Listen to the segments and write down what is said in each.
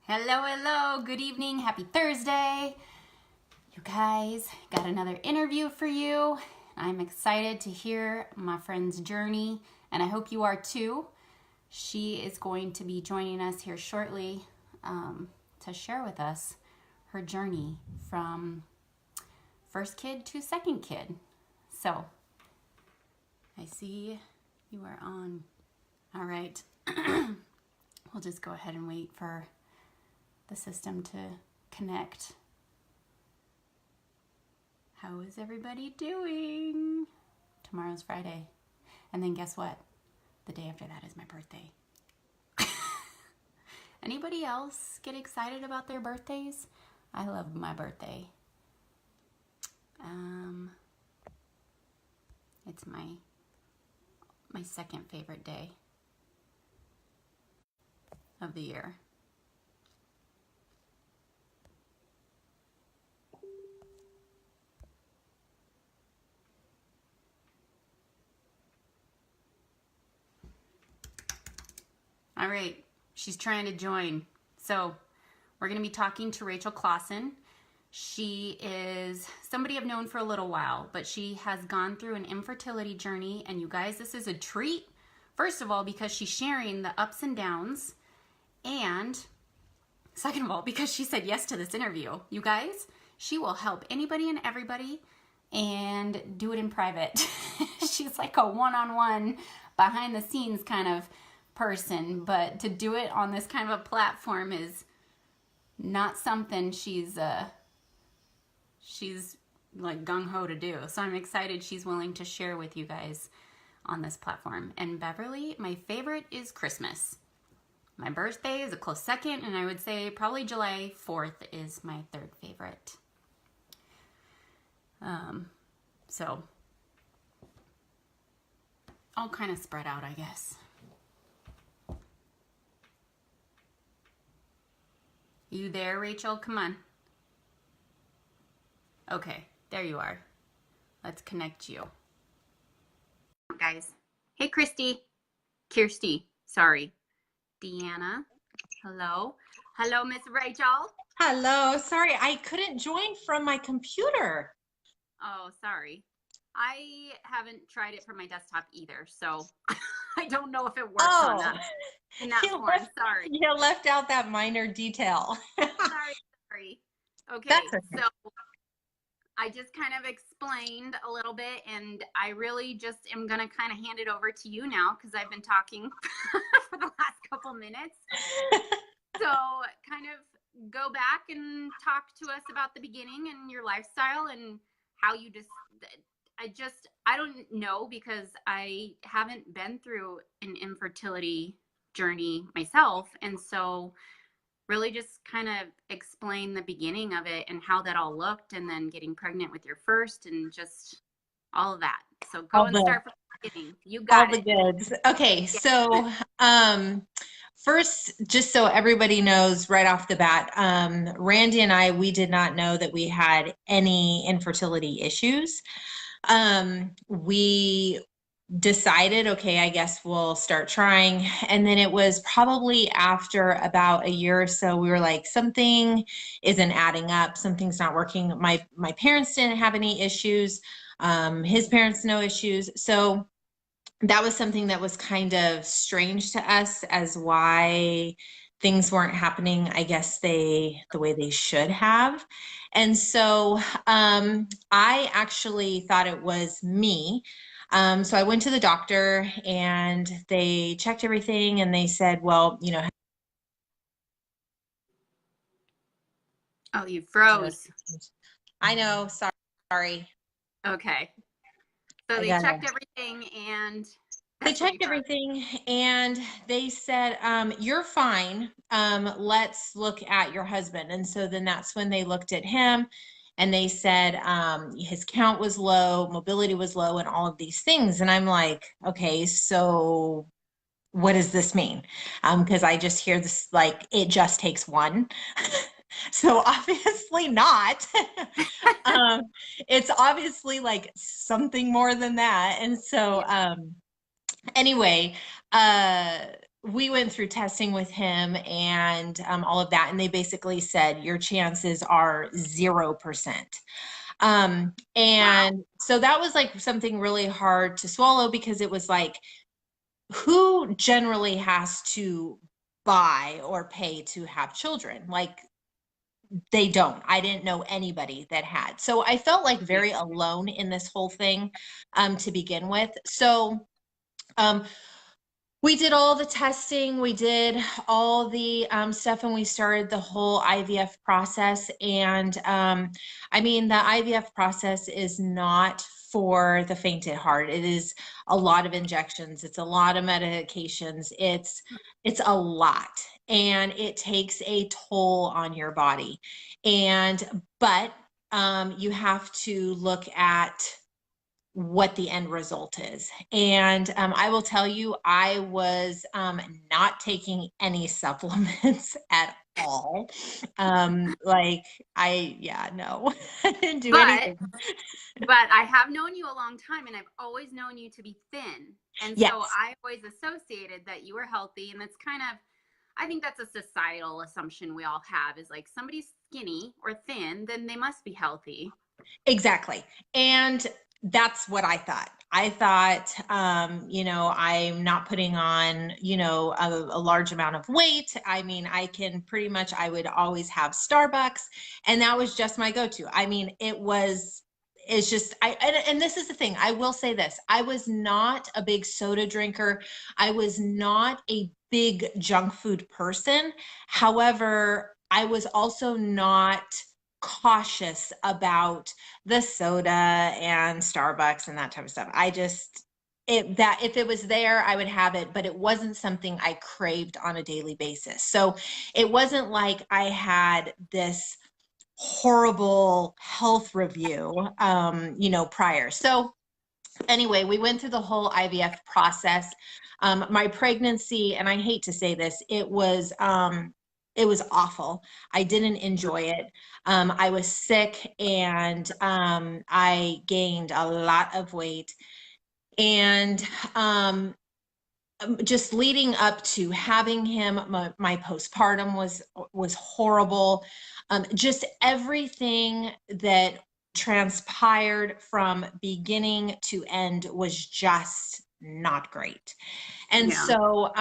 Hello, hello, good evening, happy Thursday. You guys, got another interview for you. I'm excited to hear my friend's journey, and I hope you are too. She is going to be joining us here shortly to share with us her journey from first kid to second kid. So, I see you are on. All right. We'll just go ahead and wait for the system to connect. How is everybody doing? Tomorrow's Friday. And then guess what? The day after that is my birthday. Anybody else get excited about their birthdays? I love my birthday. It's my second favorite day of the year. All right, she's trying to join. So we're going to be talking to Rachel Clausen. She is somebody I've known for a little while, but she has gone through an infertility journey. And you guys, this is a treat. First of all, because she's sharing the ups and downs. And second of all, because she said yes to this interview. You guys, she will help anybody and everybody and do it in private. She's like a one-on-one, behind the scenes kind of person, but to do it on this kind of a platform is not something she's like gung-ho to do. So I'm excited she's willing to share with you guys on this platform. And Beverly, my favorite is Christmas. My birthday is a close second, and I would say probably July 4th is my third favorite. So all kind of spread out, I guess. You there, Rachel? Come on. Okay, there you are. Let's connect you. Guys. Hey, Kirsty, sorry. Deanna, hello. Hello, Miss Rachel. Hello, sorry, I couldn't join from my computer. Oh, sorry. I haven't tried it from my desktop either, so I don't know if it works on that. In that form, sorry. You left out that minor detail. Sorry. Okay, so I just kind of explained a little bit, and I really just am going to kind of hand it over to you now because I've been talking for the last couple minutes. So kind of go back and talk to us about the beginning and your lifestyle and how you I don't know because I haven't been through an infertility journey myself. And so really just kind of explain the beginning of it and how that all looked, and then getting pregnant with your first and just all of that. So go and start from the beginning. You got it. All the goods. Okay, yeah. So first, just so everybody knows right off the bat, Randy and I, we did not know that we had any infertility issues. We decided, okay, I guess we'll start trying. And then it was probably after about a year or so, we were like, something isn't adding up. Something's not working. My parents didn't have any issues. His parents, no issues. So that was something that was kind of strange to us as why things weren't happening, I guess, the way they should have. And so I actually thought it was me. So I went to the doctor and they checked everything and they said, well, you know. Oh, you froze. I know. Sorry. Okay. So they checked everything and they said, you're fine. Let's look at your husband. And so then that's when they looked at him and they said his count was low, mobility was low, and all of these things. And I'm like, okay, so what does this mean? Because I just hear this, like, it just takes one. So obviously not. It's obviously like something more than that. And so anyway, we went through testing with him and all of that. And they basically said, your chances are 0%. And Wow. so that was like something really hard to swallow, because it was like, who generally has to buy or pay to have children? Like, they don't. I didn't know anybody that had. So I felt like Yeah. very alone in this whole thing to begin with. So um, we did all the testing, we did all the stuff, and we started the whole IVF process. And I mean, the IVF process is not for the faint at heart. It is a lot of injections. It's a lot of medications. It's a lot, and it takes a toll on your body. But you have to look at what the end result is. And I will tell you, I was not taking any supplements at all. Yeah, no, I didn't do But anything. I have known you a long time, and I've always known you to be thin. And so Yes, I always associated that you were healthy. And that's kind of, I think that's a societal assumption we all have, is like, somebody's skinny or thin, then they must be healthy. exactly. And that's what I thought. I thought, I'm not putting on, a large amount of weight. I mean, I would always have Starbucks, and that was just my go-to. I mean, it's just, and this is the thing, I will say this, I was not a big soda drinker. I was not a big junk food person. However, I was also not cautious about the soda and Starbucks and that type of stuff. If it was there, I would have it, but it wasn't something I craved on a daily basis. So it wasn't like I had this horrible health review, prior. So anyway, we went through the whole IVF process. My pregnancy, and I hate to say this, it was awful. I didn't enjoy it. I was sick, and I gained a lot of weight. And just leading up to having him, my postpartum was horrible. Just everything that transpired from beginning to end was just not great. And Yeah. so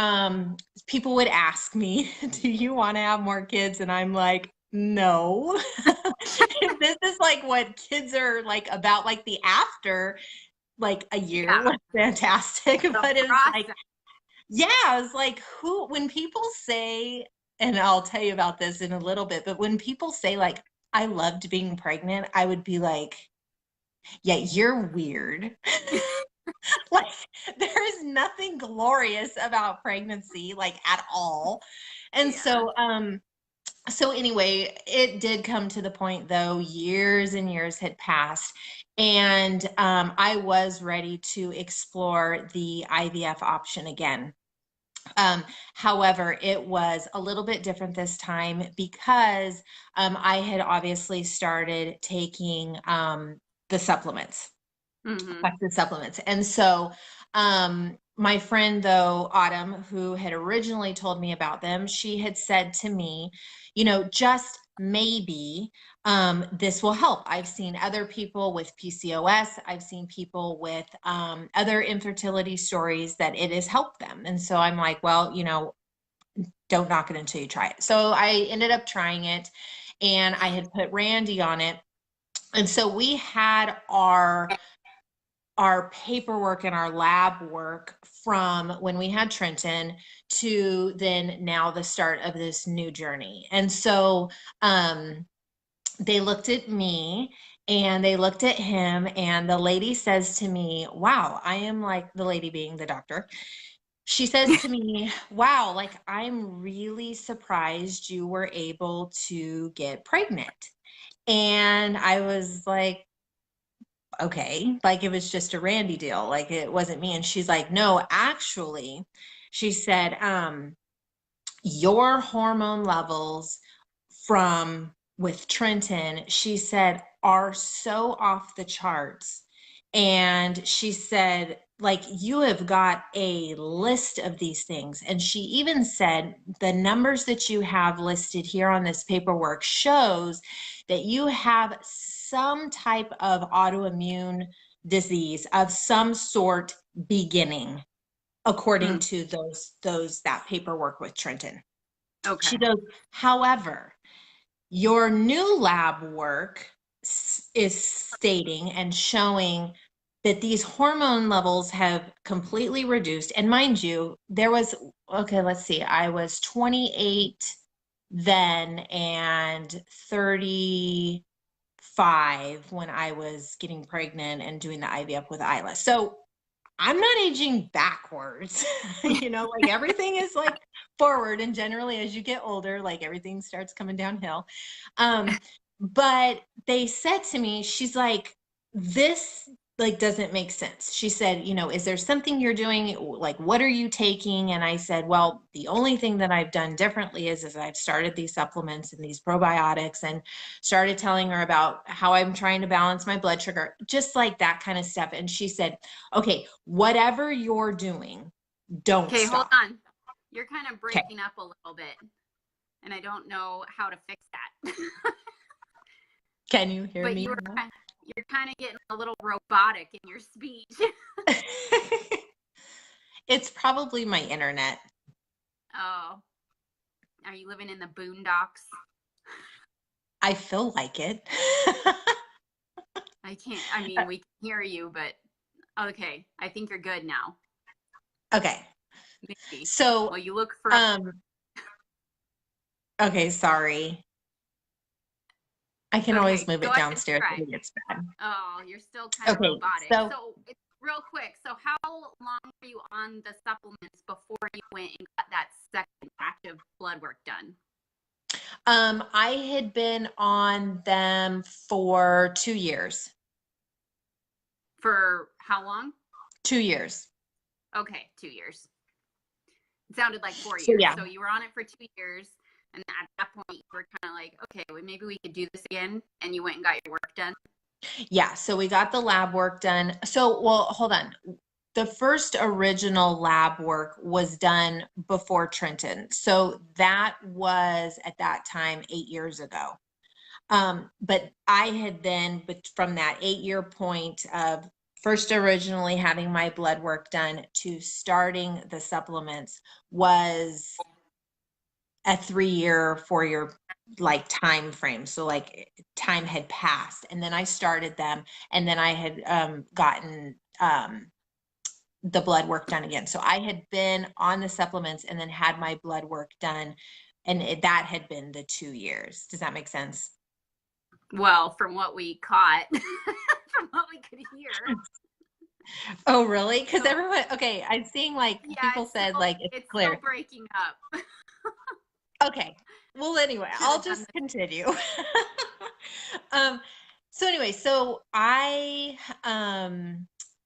people would ask me, do you want to have more kids? And I'm like, no. This is like what kids are like about, like the after like a year Yeah. was fantastic. The But it was like, process. yeah, I was like, when people say, and I'll tell you about this in a little bit, but when people say, like, I loved being pregnant, I would be like, yeah, you're weird. Like, there is nothing glorious about pregnancy, like, at all. And Yeah. so anyway, it did come to the point, though, years and years had passed, and I was ready to explore the IVF option again. However, it was a little bit different this time, because I had obviously started taking the supplements, Mm-hmm. like the supplements. And so my friend, though, Autumn, who had originally told me about them, she had said to me, just maybe this will help. I've seen other people with PCOS. I've seen people with other infertility stories that it has helped them. And so I'm like, well, don't knock it until you try it. So I ended up trying it, and I had put Randy on it. And so we had our paperwork and our lab work from when we had Trenton to then now the start of this new journey. And so they looked at me and they looked at him, and the lady says to me, wow, I am like, the lady being the doctor. She says to me, wow, like, I'm really surprised you were able to get pregnant. And I was like, okay, like, it was just a Randy deal, like it wasn't me. And she's like, no, actually, she said, your hormone levels from with Trenton, she said, are so off the charts. And she said, like, you have got a list of these things. And she even said the numbers that you have listed here on this paperwork shows that you have some type of autoimmune disease of some sort beginning, according to that paperwork with Trenton. Okay. She goes, however, your new lab work is stating and showing that these hormone levels have completely reduced. And mind you, there was, okay, let's see, I was 28 then and 35 when I was getting pregnant and doing the IVF with Isla. So I'm not aging backwards, you know, like everything is like forward. And generally, as you get older, like everything starts coming downhill. But they said to me, she's like, this like doesn't make sense. She said, you know, is there something you're doing? Like, what are you taking? And I said, well, the only thing that I've done differently is I've started these supplements and these probiotics, and started telling her about how I'm trying to balance my blood sugar, just like that kind of stuff. And she said, okay, whatever you're doing, don't Okay, hold stop. on. You're kind of breaking up a little bit, and I don't know how to fix that. Can you hear But me? you're kind of getting a little robotic in your speech. It's probably my internet. Oh, are you living in the boondocks? I feel like it. I mean, we can hear you, but okay, I think you're good now. Okay. Maybe. So, well, you look for. Okay, sorry. I can always move it downstairs if it gets bad. Oh, you're still kind of robotic. So it's real quick. So how long were you on the supplements before you went and got that second batch of blood work done? I had been on them for 2 years. For how long? 2 years. Okay, 2 years. It sounded like 4 years. Yeah. So you were on it for 2 years. And at that point, you were kind of like, okay, well, maybe we could do this again. And you went and got your work done. Yeah. So we got the lab work done. So, well, hold on. The first original lab work was done before Trenton. So that was at that time 8 years ago. But I had then, but from that 8-year point of first originally having my blood work done to starting the supplements was a 3-year, 4-year like time frame. So like time had passed, and then I started them, and then I had gotten the blood work done again. So I had been on the supplements and then had my blood work done, and that had been the 2 years. Does that make sense? Well, from what we caught, from what we could hear. Oh, really? Because everyone, okay, I'm seeing like people said still, like it's clear. Still breaking up. Okay. Well, anyway, I'll just continue. So anyway, so I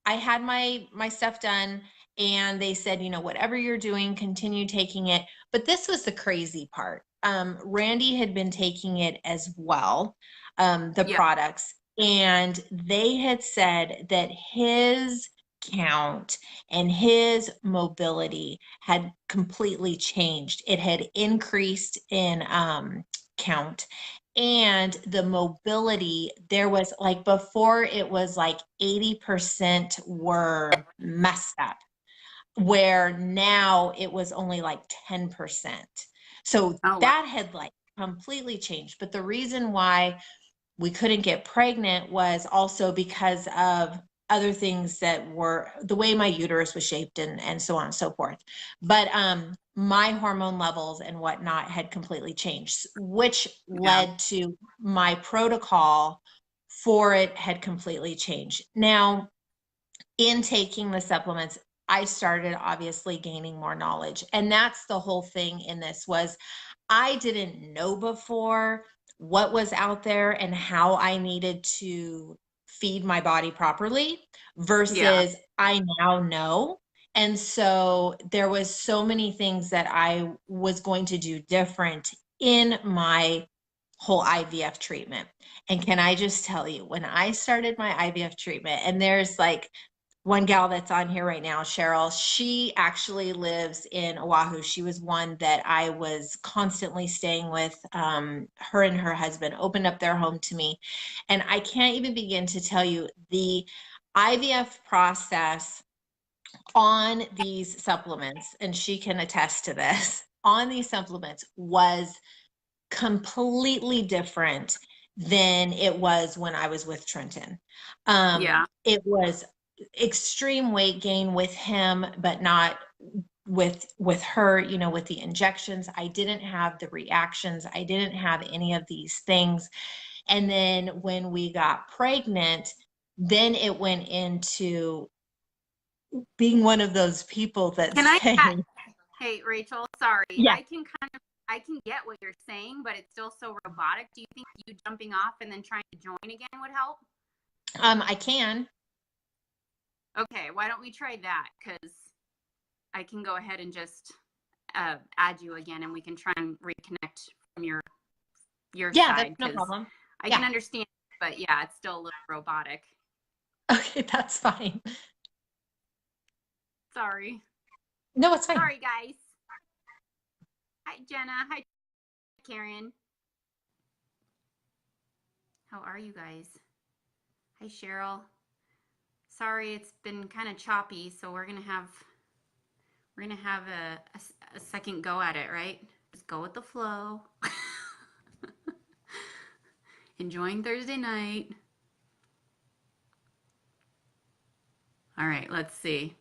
had my stuff done, and they said, you know, whatever you're doing, continue taking it. But this was the crazy part. Randy had been taking it as well, the products, and they had said that his count and his mobility had completely changed. It had increased in count, and the mobility, there was like, before it was like 80% were messed up, where now it was only like 10%. So that had like completely changed. But the reason why we couldn't get pregnant was also because of other things that were the way my uterus was shaped, and so on and so forth. But my hormone levels and whatnot had completely changed, which led to my protocol for it had completely changed. Now, in taking the supplements, I started obviously gaining more knowledge. And that's the whole thing in this was I didn't know before what was out there and how I needed to feed my body properly versus I now know. And so there was so many things that I was going to do different in my whole IVF treatment. And can I just tell you, when I started my IVF treatment, and there's like, one gal that's on here right now, Cheryl, she actually lives in Oahu. She was one that I was constantly staying with. Her and her husband opened up their home to me. And I can't even begin to tell you the IVF process on these supplements, and she can attest to this, on these supplements was completely different than it was when I was with Trenton. Yeah. It was extreme weight gain with him, but not with her, you know, with the injections. I didn't have the reactions. I didn't have any of these things. And then when we got pregnant, then it went into being one of those people that Can I? say, Hey, Rachel, sorry. yeah, I can get what you're saying, but it's still so robotic. Do you think you jumping off and then trying to join again would help? I can. Okay, why don't we try that? Because I can go ahead and just add you again, and we can try and reconnect from your Yeah, side. that's no Because problem. I Yeah. can understand, but yeah, it's still a little robotic. Okay, that's fine. Sorry. No, it's fine. Sorry, guys. Hi, Jenna. Hi, Karen. How are you guys? Hi, Cheryl. Sorry, it's been kind of choppy, so we're gonna have a second go at it, right? Just go with the flow. Enjoying Thursday night. All right, let's see.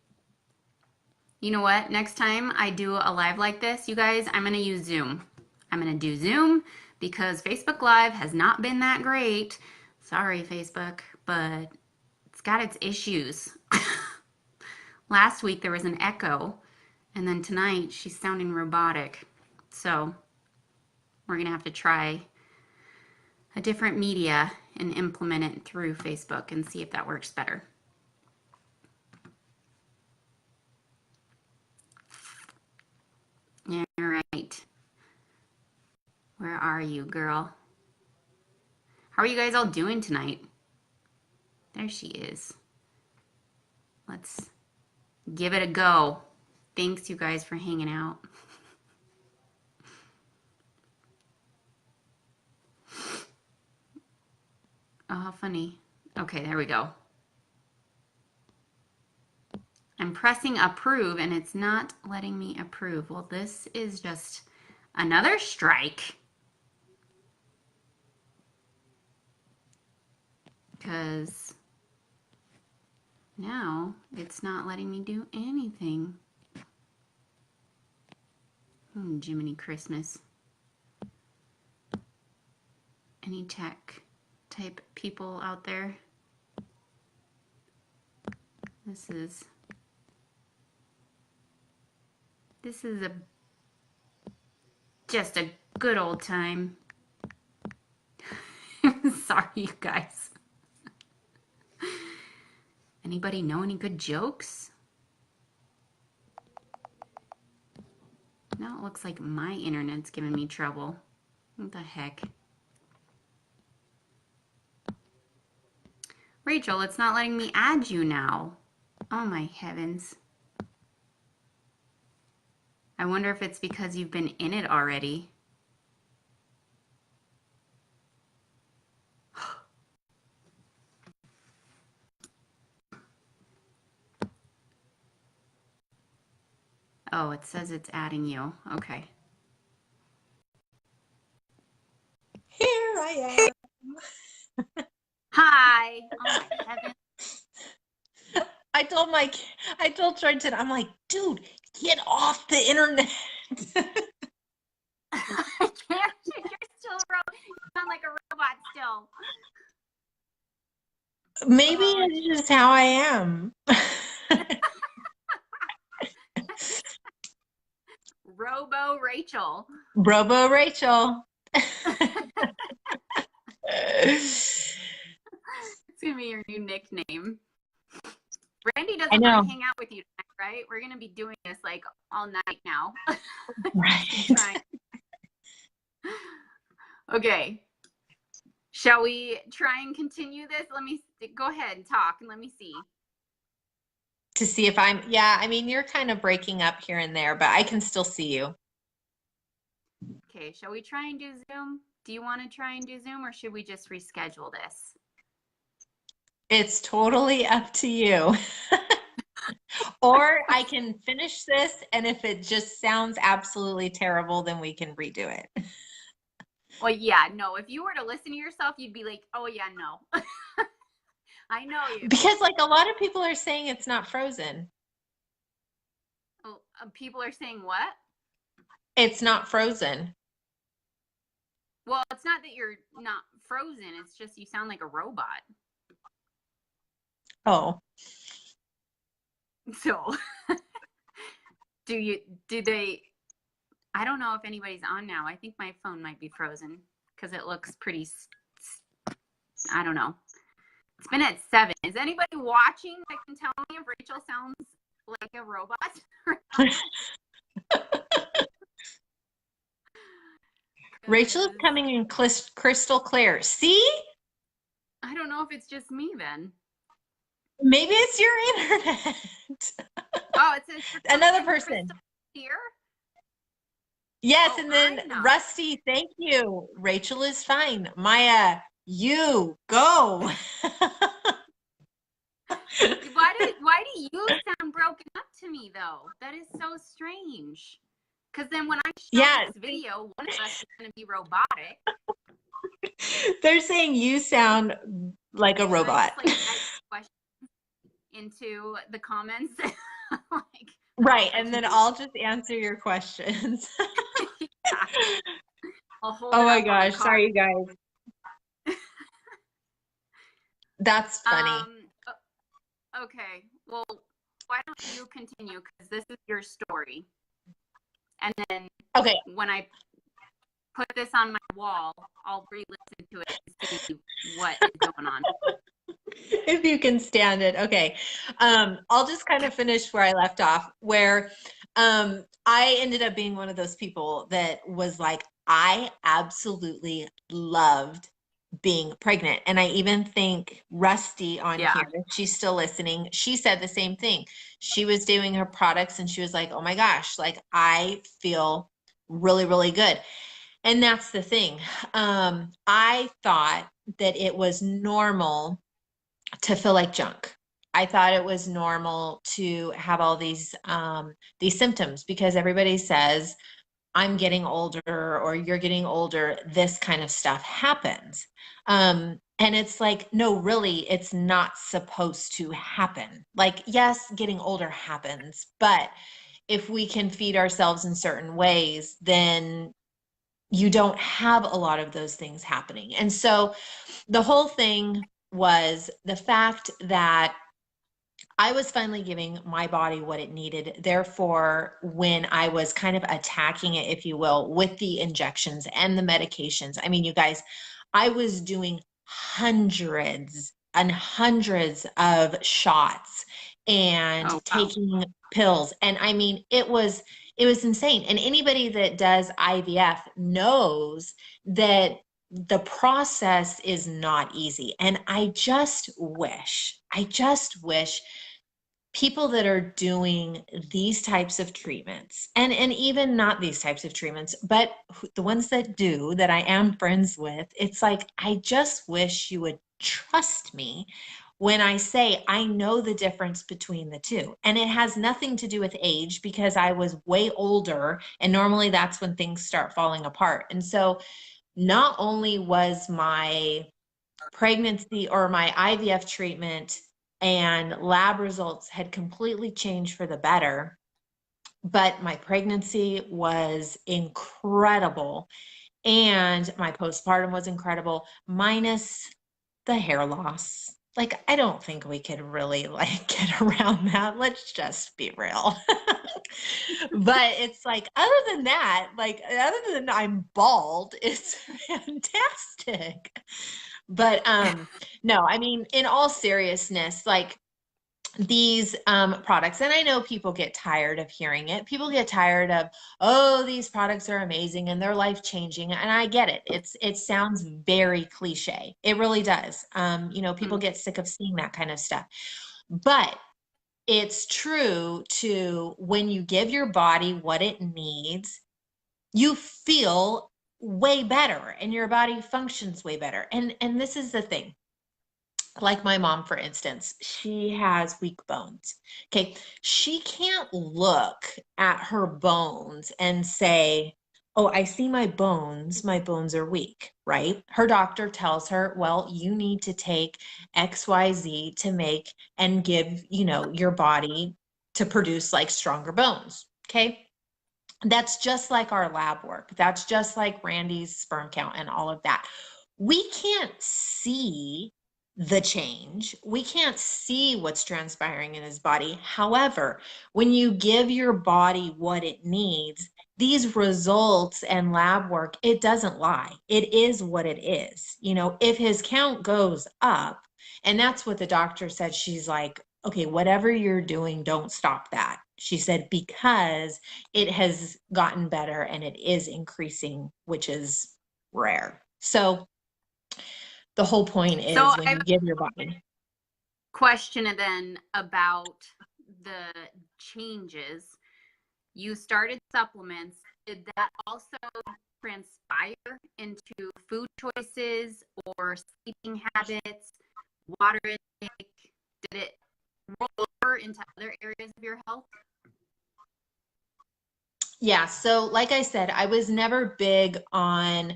You know what? Next time I do a live like this, you guys, I'm gonna use Zoom. I'm gonna do Zoom because Facebook Live has not been that great. Sorry, Facebook, but it's got its issues. Last week there was an echo, and then tonight she's sounding robotic. So we're gonna have to try a different media and implement it through Facebook and see if that works better. All right. Where are you, girl? How are you guys all doing tonight? There she is. Let's give it a go. Thanks, you guys, for hanging out. Oh, how funny. Okay, there we go. I'm pressing approve and it's not letting me approve. Well, this is just another strike. Because now it's not letting me do anything. Jiminy Christmas. Any tech type people out there? This is just a good old time. Sorry, you guys. Anybody know any good jokes? Now it looks like my internet's giving me trouble. What the heck? Rachel, it's not letting me add you now. Oh my heavens. I wonder if it's because you've been in it already. Oh, it says it's adding you. Okay. Here I am. Hi. Oh my heavens. I told Trenton, I'm like, dude, get off the internet. I can't. You're still you sound like a robot still. Maybe it's just how I am. Robo Rachel. Robo Rachel. It's gonna be your new nickname. Randy doesn't want to hang out with you tonight, right? We're gonna be doing this like all night now. Right. Okay. Shall we try and continue this? Let me go ahead and talk and let me see. to see if I'm, yeah, I mean, you're kind of breaking up here and there, but I can still see you. Okay, shall we try and do Zoom? Do you want to try and do Zoom, or should we just reschedule this? It's totally up to you. Or I can finish this, and if it just sounds absolutely terrible, then we can redo it. Well, yeah, no. If you were to listen to yourself, you'd be like, oh, yeah, no. I know you. Because like a lot of people are saying it's not frozen. Oh, people are saying what? It's not frozen. Well, it's not that you're not frozen. It's just you sound like a robot. Oh. So, do they, I don't know if anybody's on now. I think my phone might be frozen because it looks pretty, I don't know. It's been at 7. Is anybody watching that can tell me if Rachel sounds like a robot? Rachel is coming in crystal clear. See? I don't know if it's just me then. Maybe it's your internet. Oh, it says another person here. Yes, and then Rusty, thank you. Rachel is fine. Maya, you go. Why do you sound broken up to me though? That is so strange. Because then when I show this video, one of us is going to be robotic. They're saying you sound like a robot. Into the comments. Like, right, and then I'll just answer your questions. Yeah. Oh my gosh, sorry you guys. That's funny. Okay, well, why don't you continue, because this is your story. And then when I put this on my wall, I'll re-listen to it and see what is going on. If you can stand it. Okay. I'll just kind of finish where I left off, where I ended up being one of those people that was like, I absolutely loved being pregnant. And I even think Rusty on here, she's still listening, she said the same thing. She was doing her products and she was like, oh my gosh, like I feel really, really good. And that's the thing. I thought that it was normal to feel like junk. I thought it was normal to have all these symptoms because everybody says, I'm getting older or you're getting older, this kind of stuff happens. And it's like, no, really, it's not supposed to happen. Like, yes, getting older happens, but if we can feed ourselves in certain ways, then you don't have a lot of those things happening. And so the whole thing was the fact that I was finally giving my body what it needed. Therefore, when I was kind of attacking it, if you will, with the injections and the medications, I mean, you guys, I was doing hundreds and hundreds of shots and taking pills. And I mean, it was insane. And anybody that does IVF knows that the process is not easy. And I just wish people that are doing these types of treatments and even not these types of treatments, but the ones that do, that I am friends with, it's like, I just wish you would trust me when I say I know the difference between the two. And it has nothing to do with age because I was way older and normally that's when things start falling apart. And so not only was my pregnancy or my IVF treatment and lab results had completely changed for the better, but my pregnancy was incredible and my postpartum was incredible, minus the hair loss. Like, I don't think we could really like get around that. Let's just be real. But it's like, other than that, like, other than I'm bald, it's fantastic. But no, I mean, in all seriousness, like these products, and I know people get tired of hearing it. People get tired of, oh, these products are amazing and they're life changing. And I get it. It sounds very cliche. It really does. You know, people get sick of seeing that kind of stuff. But it's true to when you give your body what it needs, you feel way better and your body functions way better. And this is the thing. Like my mom, for instance, she has weak bones. Okay. She can't look at her bones and say, oh, I see my bones are weak, right? Her doctor tells her, well, you need to take XYZ to make and give, your body to produce like stronger bones. Okay. That's just like our lab work. That's just like Randy's sperm count and all of that. We can't see the change. We can't see what's transpiring in his body. However, when you give your body what it needs, these results and lab work, it doesn't lie. It is what it is. If his count goes up, and that's what the doctor said, she's like, okay, whatever you're doing, don't stop that. She said, because it has gotten better and it is increasing, which is rare. So the whole point is when you give your body. Question then about the changes. You started supplements. Did that also transpire into food choices or sleeping habits, water intake? Did it roll over into other areas of your health? Yeah. So like I said, I was never big on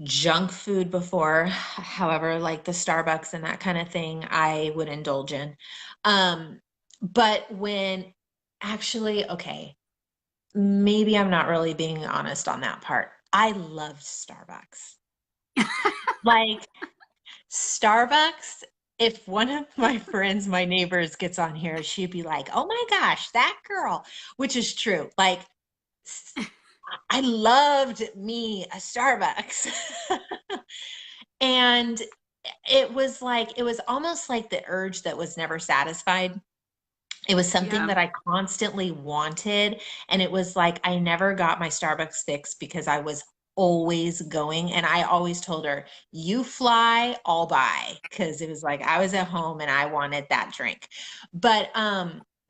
junk food before. However, like the Starbucks and that kind of thing, I would indulge in. But when actually, okay, maybe I'm not really being honest on that part. I loved Starbucks. Like Starbucks, if one of my friends, my neighbors gets on here, she'd be like, oh my gosh, that girl, which is true. Like, I loved me a Starbucks. And it was almost like the urge that was never satisfied. It was something that I constantly wanted. And it was like, I never got my Starbucks fix because I was always going. And I always told her, you fly, I'll buy. Cause it was like, I was at home and I wanted that drink. But,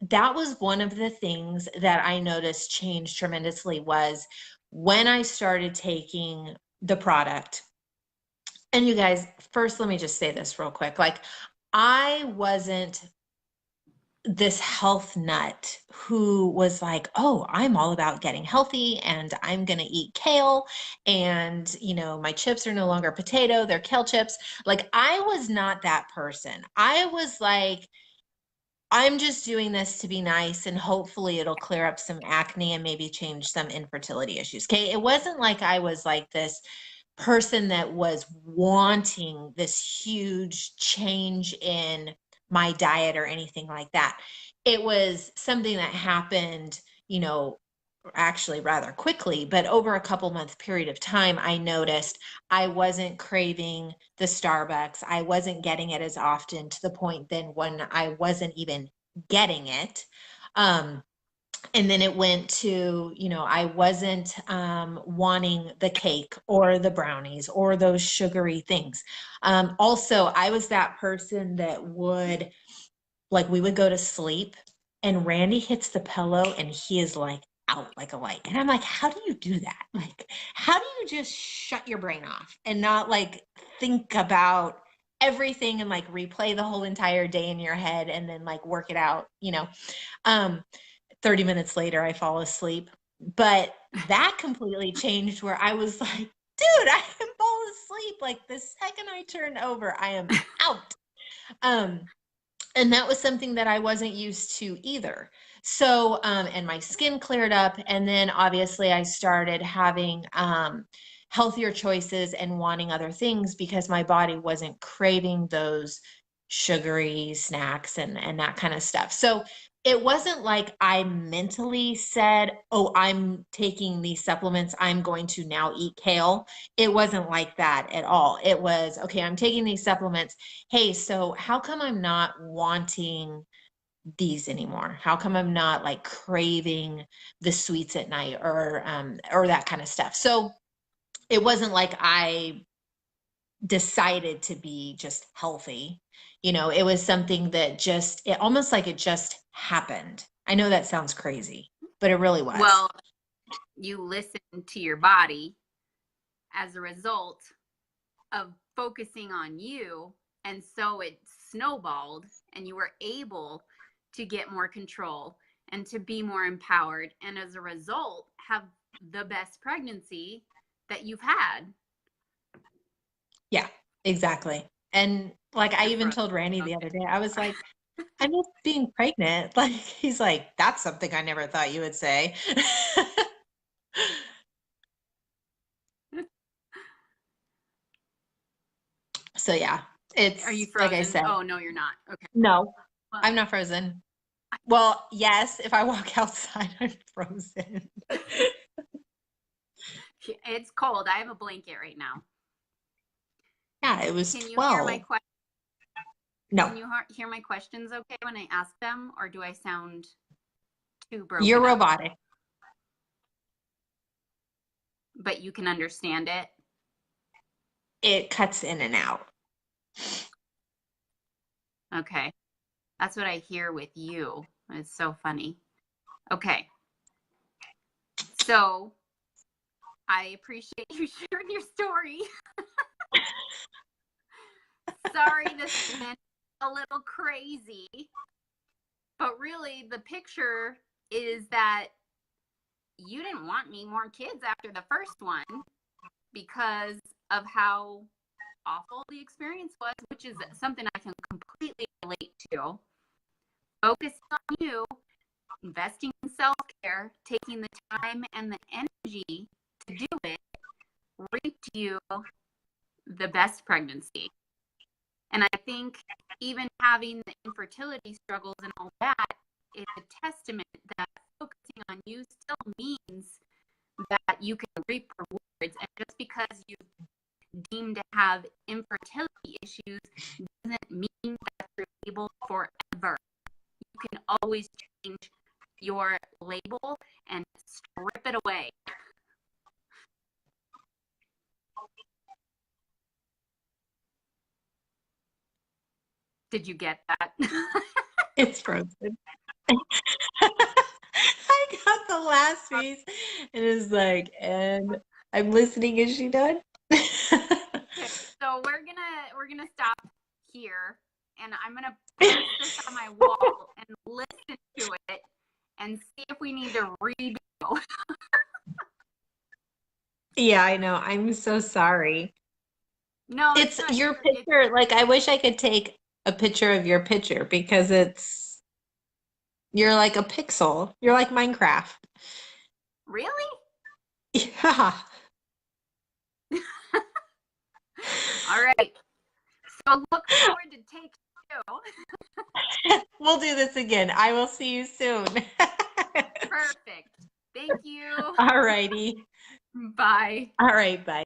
that was one of the things that I noticed changed tremendously was when I started taking the product. And you guys, first, let me just say this real quick. Like, I wasn't this health nut who was like, oh, I'm all about getting healthy and I'm going to eat kale. And, my chips are no longer potato, they're kale chips. Like, I was not that person. I was like, I'm just doing this to be nice and hopefully it'll clear up some acne and maybe change some infertility issues. Okay. It wasn't like I was like this person that was wanting this huge change in my diet or anything like that. It was something that happened, actually rather quickly, but over a couple month period of time, I noticed I wasn't craving the Starbucks. I wasn't getting it as often to the point then when I wasn't even getting it. And then it went to, I wasn't wanting the cake or the brownies or those sugary things. Also, I was that person that would, like, we would go to sleep and Randy hits the pillow and he is like out like a light. And I'm like, how do you do that? Like, how do you just shut your brain off and not like think about everything and like replay the whole entire day in your head and then like work it out, 30 minutes later, I fall asleep. But that completely changed where I was like, dude, I can fall asleep. Like the second I turn over, I am out. And that was something that I wasn't used to either. So, and my skin cleared up. And then obviously I started having healthier choices and wanting other things because my body wasn't craving those sugary snacks and that kind of stuff. So it wasn't like I mentally said, oh, I'm taking these supplements, I'm going to now eat kale. It wasn't like that at all. It was, okay, I'm taking these supplements. Hey, so how come I'm not wanting these anymore? How come I'm not like craving the sweets at night or that kind of stuff? So it wasn't like I decided to be just healthy. It was something that it almost like it just happened. I know that sounds crazy, but it really was. Well, you listened to your body as a result of focusing on you. And so it snowballed and you were able to get more control and to be more empowered. And as a result, have the best pregnancy that you've had. Yeah, exactly. And like, I even told Randy the other day, I was like, I miss being pregnant. Like, he's like, that's something I never thought you would say. So yeah, it's, Are you frozen? like I said. Oh, no, you're not. Okay. No, I'm not frozen. Well, yes, if I walk outside, I'm frozen. It's cold. I have a blanket right now. Yeah, it was Can you 12. hear my questions? No. Can you hear my questions okay when I ask them, or do I sound too broken You're up? robotic. But you can understand it? It cuts in and out. Okay. That's what I hear with you. It's so funny. Okay. So I appreciate you sharing your story. Sorry, this went a little crazy. But really, the picture is that you didn't want me more kids after the first one because of how awful the experience was, which is something I can completely relate to. Focusing on you, investing in self-care, taking the time and the energy to do it, reaped you the best pregnancy. And I think even having the infertility struggles and all that is a testament that focusing on you still means that you can reap rewards. And just because you deemed to have infertility issues doesn't mean that you're able forever. You can always change your label and strip it away. Did you get that? It's frozen. I got the last piece. It is like, and I'm listening. Is she done? Okay, so we're gonna stop here, and I'm gonna post this on my wall and listen to it and see if we need to redo. Yeah, I know. I'm so sorry. No, It's not your picture. Like, I wish I could take a picture of your picture because you're like a pixel. You're like Minecraft. Really? Yeah. All right. So look forward to take two. We'll do this again. I will see you soon. Perfect. Thank you. All righty. Bye. All right. Bye.